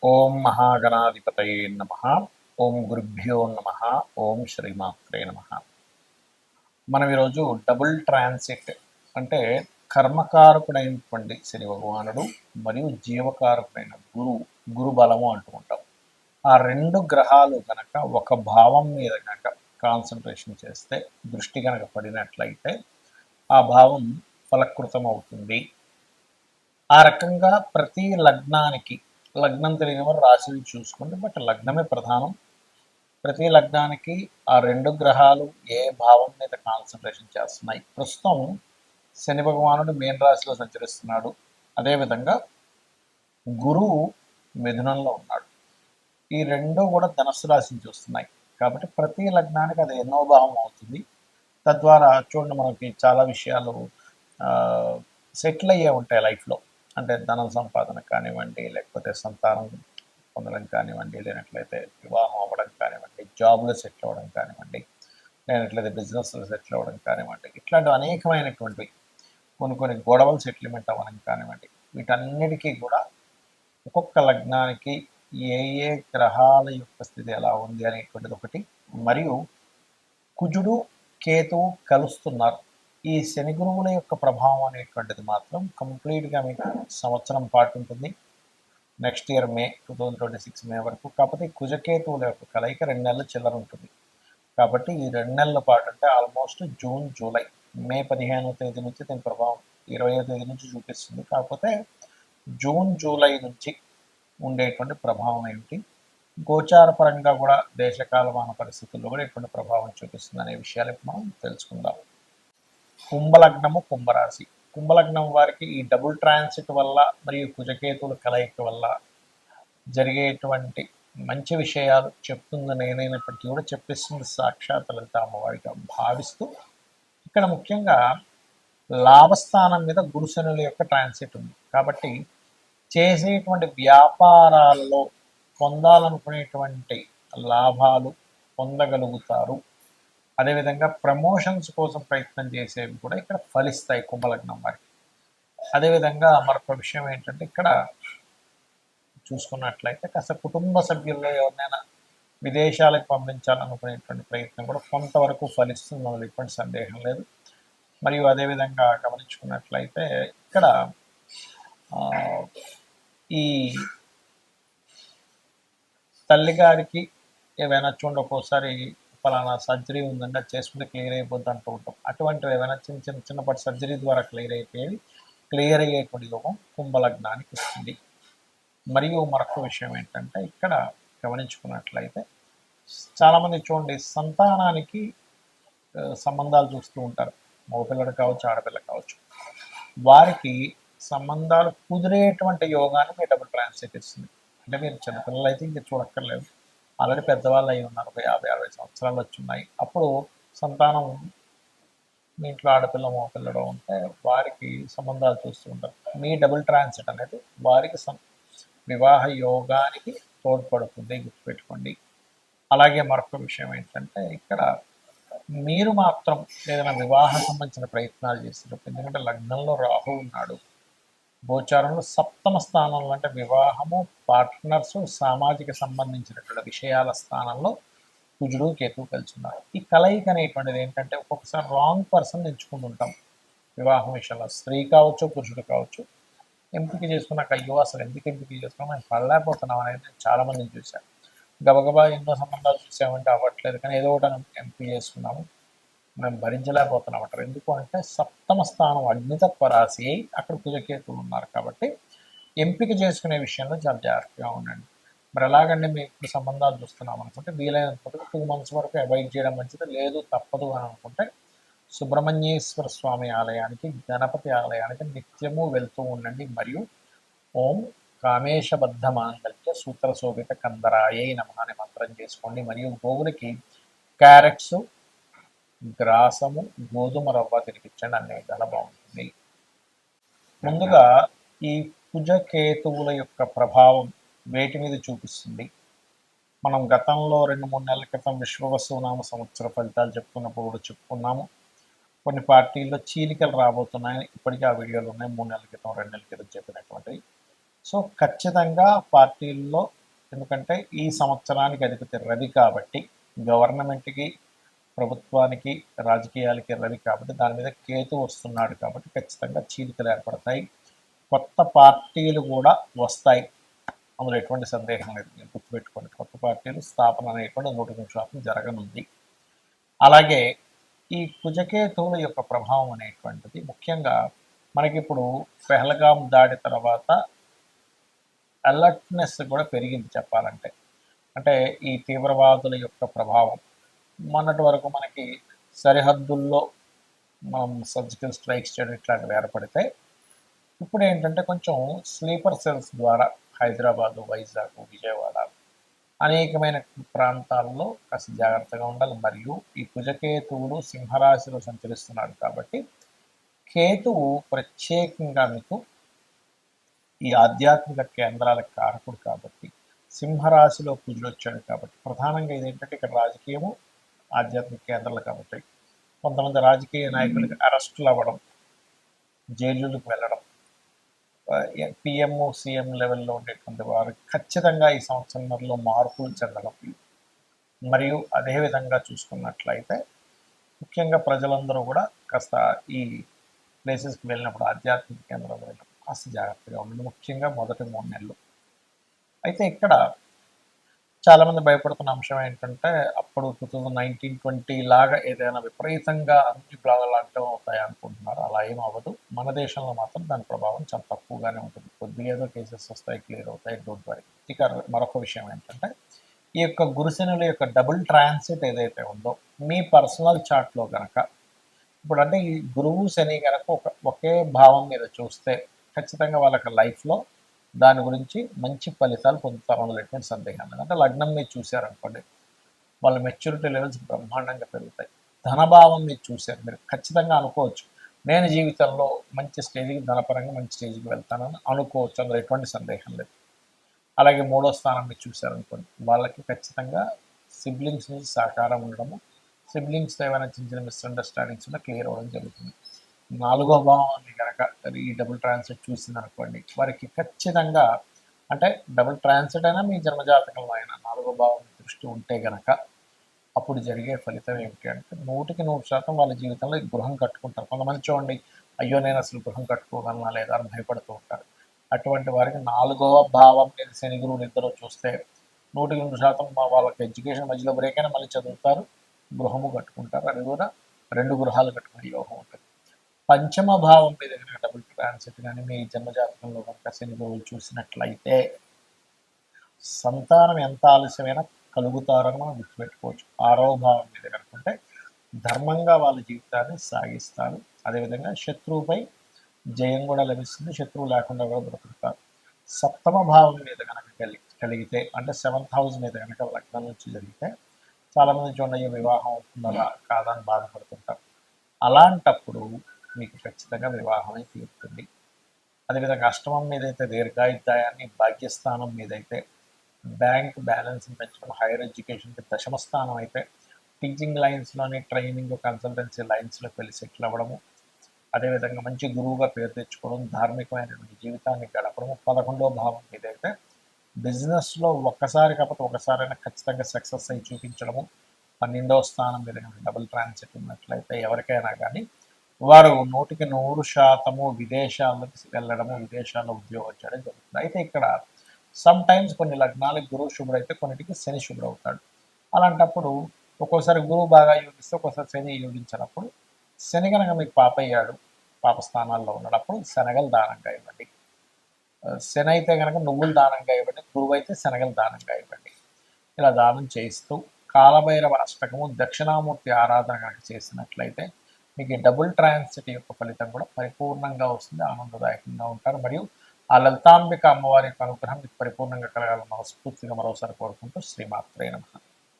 ఓం మహాగణాధిపతయే నమ. ఓం గురుభ్యో నమ. ఓం శ్రీమాత్రే నమ. మనం ఈరోజు డబుల్ ట్రాన్సిట్ అంటే కర్మకారకుడైనటువంటి శని భగవానుడు మరియు జీవకారకుడైన గురు బలము అంటూ ఉంటాం. ఆ రెండు గ్రహాలు కనుక ఒక భావం మీద కనుక కాన్సన్ట్రేషన్ చేస్తే, దృష్టి కనుక పడినట్లయితే ఆ భావం ఫలకృతం అవుతుంది. ఆ రకంగా ప్రతి లగ్నానికి, లగ్నం తెలియని వారు రాశిని చూసుకోండి, బట్ లగ్నమే ప్రధానం. ప్రతి లగ్నానికి ఆ రెండు గ్రహాలు ఏ భావం మీద కాన్సన్ట్రేషన్ చేస్తున్నాయి. ప్రస్తుతం శని భగవానుడు మీన రాశిలో సంచరిస్తున్నాడు. అదేవిధంగా గురువు మిథునంలో ఉన్నాడు. ఈ రెండు కూడా ధనుస్సు రాశిని చూస్తున్నాయి. కాబట్టి ప్రతి లగ్నానికి అది ఎన్నో భావం అవుతుంది. తద్వారా చూడండి, మనకి చాలా విషయాలు సెటిల్ అయ్యే ఉంటాయి లైఫ్లో. అంటే ధన సంపాదన కానివ్వండి, లేకపోతే సంతానం పొందడం కానివ్వండి, లేనట్లయితే వివాహం అవ్వడం కానివ్వండి, జాబ్లో సెటిల్ అవ్వడం కానివ్వండి, లేనట్లయితే బిజినెస్లో సెటిల్ అవ్వడం కానివ్వండి, ఇట్లాంటి అనేకమైనటువంటివి, కొన్ని గొడవలు సెటిల్మెంట్ అవ్వడం కానివ్వండి, వీటన్నిటికీ కూడా ఒక్కొక్క లగ్నానికి ఏ ఏ గ్రహాల యొక్క స్థితి ఎలా ఉంది అనేటువంటిది ఒకటి. మరియు కుజుడు కేతువు కలుస్తున్నారు. ఈ శని గురువుల యొక్క ప్రభావం అనేటువంటిది మాత్రం కంప్లీట్గా మీకు సంవత్సరం పాటు ఉంటుంది. నెక్స్ట్ ఇయర్ మే 2026 మే వరకు. కాకపోతే కుజకేతువుల యొక్క కలయిక 2 నెలల చిల్లర ఉంటుంది. కాబట్టి ఈ 2 నెలల పాటు అంటే ఆల్మోస్ట్ జూన్ జూలై, మే 15వ తేదీ నుంచి దీని ప్రభావం 20వ తేదీ నుంచి చూపిస్తుంది. కాకపోతే జూన్ జూలై నుంచి ఉండేటువంటి ప్రభావం ఏమిటి, గోచార పరంగా కూడా దేశకాలమాన పరిస్థితుల్లో కూడా ఎటువంటి ప్రభావం చూపిస్తుంది అనే విషయాలు ఇప్పుడు మనం తెలుసుకుందాం. కుంభలగ్నము, కుంభరాశి. కుంభలగ్నం వారికి ఈ డబుల్ ట్రాన్సిట్ వల్ల మరియు కుజకేతువుల కలయిక వల్ల జరిగేటువంటి మంచి విషయాలు చెప్తుంది నేనైనప్పటికీ కూడా చెప్పిస్తుంది సాక్షాత్ లలిత అమ్మవారిగా భావిస్తూ, ఇక్కడ ముఖ్యంగా లాభస్థానం మీద గురుశనుల యొక్క ట్రాన్సిట్ ఉంది. కాబట్టి చేసేటువంటి వ్యాపారాలలో పొందాలనుకునేటువంటి లాభాలు పొందగలుగుతారు. అదేవిధంగా ప్రమోషన్స్ కోసం ప్రయత్నం చేసేవి కూడా ఇక్కడ ఫలిస్తాయి కుంభలగ్నం వారికి. అదేవిధంగా మరొక విషయం ఏంటంటే, ఇక్కడ చూసుకున్నట్లయితే కాస్త కుటుంబ సభ్యుల్లో ఎవరినైనా విదేశాలకు పంపించాలనుకునేటువంటి ప్రయత్నం కూడా కొంతవరకు ఫలిస్తుంది, మనలో ఎటువంటి సందేహం లేదు. మరియు అదేవిధంగా గమనించుకున్నట్లయితే ఇక్కడ ఈ తల్లిగారికి ఏవైనా చూడండి, ఒక్కోసారి ఫలానా సర్జరీ ఉందంటే అది చేసుకుంటే క్లియర్ అయిపోద్ది అంటూ ఉంటాం. అటువంటివి ఏమైనా చిన్నపాటి సర్జరీ ద్వారా క్లియర్ అయ్యేటువంటి యోగం కుంభలగ్నానికి వస్తుంది. మరియు మరొక విషయం ఏంటంటే, ఇక్కడ గమనించుకున్నట్లయితే చాలామంది చూడండి సంతానానికి సంబంధాలు చూస్తూ ఉంటారు. మగపిల్లడు కావచ్చు, ఆడపిల్ల కావచ్చు. వారికి సంబంధాలు కుదిరేటువంటి యోగాన్ని మీ డబుల్ ట్రాన్స్లేట్ ఇస్తుంది. అంటే మీరు చిన్నపిల్లలు అయితే ఇంకా చూడక్కర్లేదు, ఆల్రెడీ పెద్దవాళ్ళు అయి ఉన్నారు, ఒక 50-60 సంవత్సరాలు వచ్చి ఉన్నాయి. అప్పుడు సంతానం మీ ఇంట్లో ఆడపిల్ల మగపిల్లడు ఉంటే వారికి సంబంధాలు చూస్తూ ఉంటారు. మీ డబుల్ ట్రాన్సిట్ అనేది వారికి వివాహ యోగానికి తోడ్పడుతుంది, గుర్తుపెట్టుకోండి. అలాగే మరొక విషయం ఏంటంటే, ఇక్కడ మీరు మాత్రం ఏదైనా వివాహ సంబంధించిన ప్రయత్నాలు చేసేటప్పుడు, ఎందుకంటే లగ్నంలో రాహు ఉన్నాడు, గోచారంలో సప్తమ స్థానంలో అంటే వివాహము, పార్ట్నర్స్, సామాజిక సంబంధించినటువంటి విషయాల స్థానంలో కుజుడు కేతువు కలిసి ఉన్నారు. ఈ కలయిక అనేటువంటిది ఏంటంటే, ఒక్కొక్కసారి రాంగ్ పర్సన్ ఎంచుకుంటుంటాం వివాహం విషయంలో. స్త్రీ కావచ్చు, పురుషుడు కావచ్చు. ఎంపిక చేసుకున్నాక అయ్యో అసలు ఎందుకు ఎంపిక చేసుకున్నాం, మేము పడలేకపోతున్నాం అనేది నేను చాలామందిని చూశాను. గబగబా ఎన్నో సంబంధాలు చూసామంటే అవ్వట్లేదు, కానీ ఏదో ఒకటి ఎంపిక చేసుకున్నాము, మేము భరించలేకపోతున్నాం అంటారు. ఎందుకు అంటే సప్తమ స్థానం అగ్నితత్వ రాశి అయి అక్కడ కుజకేతువులు ఉన్నారు. కాబట్టి ఎంపిక చేసుకునే విషయంలో చాలా జాగ్రత్తగా ఉండండి. మరి ఎలాగండి మేము ఇప్పుడు సంబంధాలు చూస్తున్నాం అనుకుంటే, వీలైనంత 2 months వరకు అవాయిడ్ చేయడం మంచిది. లేదు తప్పదు అని అనుకుంటే సుబ్రహ్మణ్యేశ్వర స్వామి ఆలయానికి, గణపతి ఆలయానికి నిత్యము వెళ్తూ ఉండండి. మరియు ఓం కామేశబద్ధ మాంగళ్య సూత్ర శోభిత కందరాయే నమః అనే మంత్రం చేసుకోండి. మరియు గోవులకి క్యారెట్స్, గ్రాసము, గోధుమ రవ్వ తినిపించండి, అన్ని విధాలా బాగుంటుంది. ముందుగా ఈ కుజకేతువుల యొక్క ప్రభావం వేటి మీద చూపిస్తుంది, మనం గతంలో 2-3 నెలల క్రితం విశ్వవసునామ సంవత్సర ఫలితాలు చెప్పుకున్నప్పుడు కూడా చెప్పుకున్నాము. కొన్ని పార్టీల్లో చీలికలు రాబోతున్నాయని ఇప్పటికీ ఆ వీడియోలు ఉన్నాయి. 3 నెలల క్రితం, 2 నెలల క్రితం చెప్పినటువంటివి. సో ఖచ్చితంగా పార్టీల్లో, ఎందుకంటే ఈ సంవత్సరానికి అధిపతి రవి కాబట్టి, గవర్నమెంట్కి, ప్రభుత్వానికి, రాజకీయాలకి రవి కాబట్టి, దాని మీద కేతు వస్తున్నాడు కాబట్టి ఖచ్చితంగా చీలికలు ఏర్పడతాయి. కొత్త పార్టీలు కూడా వస్తాయి, అందులో ఎటువంటి సందేహం లేదు. మీరు గుర్తుపెట్టుకోండి, కొత్త పార్టీలు స్థాపన అనేటువంటి 100% జరగనుంది. అలాగే ఈ కుజకేతువుల యొక్క ప్రభావం అనేటువంటిది ముఖ్యంగా మనకిప్పుడు పెహల్గాం దాడి తర్వాత అలర్ట్నెస్ కూడా పెరిగింది చెప్పాలంటే. అంటే ఈ తీవ్రవాదుల యొక్క ప్రభావం మొన్నటి వరకు మనకి సరిహద్దుల్లో మనం సర్జికల్ స్ట్రైక్స్ చేయడం ఇట్లాంటివి ఏర్పడితే, ఇప్పుడు ఏంటంటే కొంచెం స్లీపర్ సెల్స్ ద్వారా హైదరాబాదు, వైజాగ్, విజయవాడ అనేకమైన ప్రాంతాల్లో కాస్త జాగ్రత్తగా ఉండాలి. మరియు ఈ కుజకేతువుడు సింహరాశిలో సంచరిస్తున్నాడు కాబట్టి, కేతువు ప్రత్యేకంగా మీకు ఈ ఆధ్యాత్మిక కేంద్రాల కారకుడు కాబట్టి, సింహరాశిలో కుజుడు వచ్చాడు కాబట్టి, ప్రధానంగా ఇదేంటంటే ఇక్కడ రాజకీయము, ఆధ్యాత్మిక కేంద్రాలు కాబట్టి కొంతమంది రాజకీయ నాయకులకి అరెస్టులు అవ్వడం, జైలులకు వెళ్ళడం, పిఎం సీఎం లెవెల్లో ఉండేటువంటి వారు ఖచ్చితంగా ఈ సంవత్సరంలో మార్పులు చెందడం, మరియు అదేవిధంగా చూసుకున్నట్లయితే ముఖ్యంగా ప్రజలందరూ కూడా కాస్త ఈ ప్లేసెస్కి వెళ్ళినప్పుడు, ఆధ్యాత్మిక కేంద్రాలు వెళ్ళినప్పుడు కాస్త జాగ్రత్తగా ఉండండి, ముఖ్యంగా మొదటి 3 నెలలు. అయితే ఇక్కడ చాలామంది భయపడుతున్న అంశం ఏంటంటే, అప్పుడు 2019-20 లాగా ఏదైనా విపరీతంగా అన్ని బ్లాగులు లాక్డౌన్ అవుతాయి అనుకుంటున్నారు. అలా ఏం అవ్వదు. మన దేశంలో మాత్రం దాని ప్రభావం చాలా తక్కువగానే ఉంటుంది. కొద్దిగా ఏదో కేసెస్ వస్తాయి, క్లియర్ అవుతాయి, డోంట్ వరీ. ఇక మరొక విషయం ఏంటంటే, ఈ యొక్క గురుశనుల యొక్క డబుల్ ట్రాన్సిట్ ఏదైతే ఉందో, మీ పర్సనల్ చార్ట్లో కనుక ఇప్పుడు అంటే ఈ గురువు శని కనుక ఒకే భావం మీద చూస్తే ఖచ్చితంగా వాళ్ళకి లైఫ్లో దాని గురించి మంచి ఫలితాలు పొందుతారు, అందులో ఎటువంటి సందేహం లేదు. అంటే లగ్నం మీరు చూశారనుకోండి, వాళ్ళ మెచ్యూరిటీ లెవెల్స్ బ్రహ్మాండంగా పెరుగుతాయి. ధనభావం మీరు చూశారు, మీరు ఖచ్చితంగా అనుకోవచ్చు, నేను జీవితంలో మంచి స్టేజ్కి, ధనపరంగా మంచి స్టేజ్కి వెళ్తానని అనుకోవచ్చు, అందులో ఎటువంటి సందేహం లేదు. అలాగే 3వ స్థానం మీరు చూశారనుకోండి, వాళ్ళకి ఖచ్చితంగా సిబ్లింగ్స్ నుంచి సహకారం ఉండడము, సిబ్లింగ్స్తో ఏమైనా చిన్న చిన్న మిస్అండర్స్టాండింగ్స్ ఉన్నా క్లియర్ అవ్వడం జరుగుతుంది. 4వ భావాన్ని కనుక ఈ డబుల్ ట్రాన్సిట్ చూసిందనుకోండి, వారికి ఖచ్చితంగా అంటే డబుల్ ట్రాన్సిట్ అయినా మీ జన్మజాతకంలో అయినా 4వ భావం దృష్టి ఉంటే గనక అప్పుడు జరిగే ఫలితం ఏమిటి అంటే 100% వాళ్ళ జీవితంలో గృహం కట్టుకుంటారు. కొంతమంది చూడండి, అయ్యో నేను అసలు గృహం కట్టుకోగలనా లేదా అని భయపడుతూ ఉంటారు. అటువంటి వారికి 4వ భావం మీద శని గురువులు ఇద్దరు చూస్తే 100% వాళ్ళకి ఎడ్యుకేషన్ మధ్యలో బ్రేక్ అయినా మళ్ళీ చదువుతారు, గృహము కట్టుకుంటారు. అది కూడా 2 గృహాలు కట్టుకునే యోగం ఉంటుంది. పంచమ భావం మీద కనుక డబుల్ ట్రాన్సిట్ కానీ మీ జన్మజాతకంలో కనుక శని గురువులు చూసినట్లయితే సంతానం ఎంత ఆలస్యమైనా కలుగుతారని మనం గుర్తుపెట్టుకోవచ్చు. 6వ భావం మీద కనుకుంటే ధర్మంగా వాళ్ళ జీవితాన్ని సాగిస్తారు. అదేవిధంగా శత్రువుపై జయం కూడా లభిస్తుంది, శత్రువు లేకుండా కూడా బ్రతుకుతారు. 7వ భావం మీద కనుక కలిగితే అంటే 7th హౌస్ మీద కనుక లగ్నం నుంచి జరిగితే చాలామంది చూడండి, వివాహం అవుతుందా కాదని బాధపడుతుంటారు. అలాంటప్పుడు మీకు ఖచ్చితంగా వివాహమే తీరుతుంది. అదేవిధంగా అష్టమం మీదైతే దీర్ఘాయుద్ధాయాన్ని, భాగ్యస్థానం మీదైతే బ్యాంక్ బ్యాలెన్స్ని పెంచడం, హైయర్ ఎడ్యుకేషన్కి 10వ స్థానం అయితే టీచింగ్ లైన్స్లోని, ట్రైనింగ్, కన్సల్టెన్సీ లైన్స్లోకి వెళ్ళి సెటిల్ అవ్వడము, అదేవిధంగా మంచి గురువుగా పేరు తెచ్చుకోవడం, ధార్మికమైనటువంటి జీవితాన్ని గడపడము. 11వ భావం మీదైతే బిజినెస్లో ఒక్కసారి కాకపోతే ఒకసారైనా ఖచ్చితంగా సక్సెస్ అయి చూపించడము. 12వ స్థానం మీద డబుల్ ట్రాన్సిట్ ఉన్నట్లయితే ఎవరికైనా కానీ వారు 100% విదేశాలకు వెళ్ళడము, విదేశాల్లో ఉద్యోగం చేయడం జరుగుతుంది. అయితే ఇక్కడ సమ్ టైమ్స్ కొన్ని లగ్నాలకు గురువు శుభుడు అయితే కొన్నిటికి శని శుభుడు అవుతాడు. అలాంటప్పుడు ఒక్కోసారి గురువు బాగా యోగిస్తే ఒక్కోసారి శని యోగించినప్పుడు, శని కనుక మీకు పాపయ్యాడు, పాప స్థానాల్లో ఉన్నప్పుడు శనగలు దానంగా ఇవ్వండి. శని అయితే కనుక నువ్వులు దానంగా ఇవ్వండి, గురువు అయితే శనగలు దానంగా ఇవ్వండి. ఇలా దానం చేయిస్తూ కాలభైరవ అష్టకము, దక్షిణామూర్తి ఆరాధన కనుక చేసినట్లయితే మీకు ఈ డబుల్ ట్రాన్సిట్ యొక్క ఫలితం కూడా పరిపూర్ణంగా వస్తుంది, ఆనందదాయకంగా ఉంటారు. మరియు ఆ లలితాంబిక అమ్మవారి యొక్క అనుగ్రహం మీకు పరిపూర్ణంగా కలగాలని మనస్ఫూర్తిగా మరోసారి కోరుకుంటూ శ్రీమాత్రే నమః.